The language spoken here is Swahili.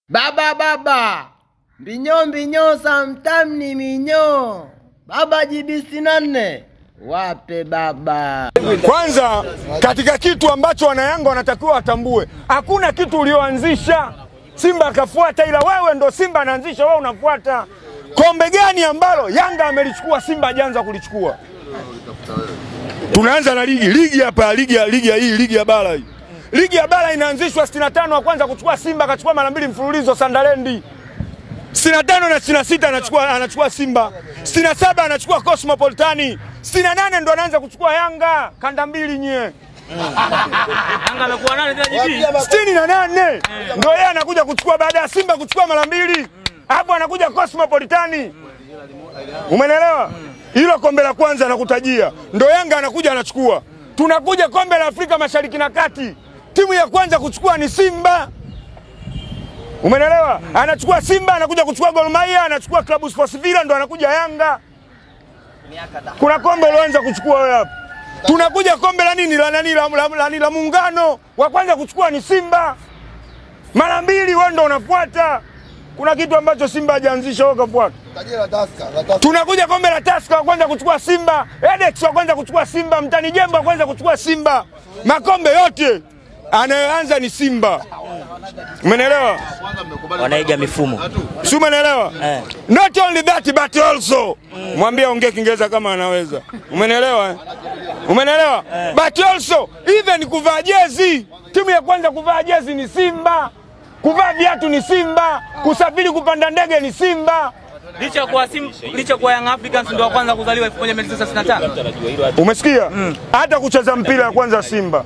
Baba mbinyo samtamni minyo baba jibisi nane wape baba. Kwanza katika kitu ambacho wanayanga wanatakiwa watambue, hakuna kitu ulioanzisha Simba akafuata, ila wewe ndo Simba anaanzisha wewe unafuata. Kombe gani ambalo Yanga amelichukua Simba hajaanza kulichukua? Tunaanza na ligi hapa, ligi ya bara hii. Ligi ya bara inaanzishwa 65 wa kwanza kuchukua Simba akachukua mara 2 mfululizo Sunderland. 65 na 66 anachukua Simba. 67 anachukua Cosmopolitani. 68 ndo anaanza kuchukua Yanga, kanda 2 nye. Yanga amekuwa nani tena jibi? 68 ndo yeye anakuja kuchukua baada ya Simba kuchukua mara 2. Hapo anakuja Cosmopolitani. Umeelewa? Hilo kombe la kwanza anakutajia. Ndo Yanga anakuja anachukua. Tunakuja kombe la Afrika Mashariki na Kati. Timu ya kwanza kuchukua ni Simba. Umeelewa? Anachukua Simba, anakuja kuchukua Gor Mahia, anachukua Club Sports Villa, ndo anakuja Yanga. Kuna kombe ulianza kuchukua wewe hapa. Tunakuja kombe la nini? La Muungano. Wa kwanza kuchukua ni Simba. Mara 2 wewe ndo unafuata. Kuna kitu ambacho Simba hajaanzisha wewe kafuata. Tunakuja kombe la Tusker, wa kwanza kuchukua Simba, Edex wa kwanza kuchukua Simba, Mtani Jemba wa kwanza kuchukua Simba. Makombe yote anayoanza ni Simba. Umeelewa? Wanaiga mifumo. Si umeelewa? Not only that but also. Mwambie ongee Kiingereza kama anaweza. Umeelewa? Umeelewa? But also even kuvaa jezi. Timu ya kwanza kuvaa jezi ni Simba. Kuvaa viatu ni Simba. Kusafiri kupanda ndege ni Simba. Licha kwa Young Africans ndio wa kwanza kuzaliwa 1965. Umesikia? Hata kucheza mpira ya kwanza Simba.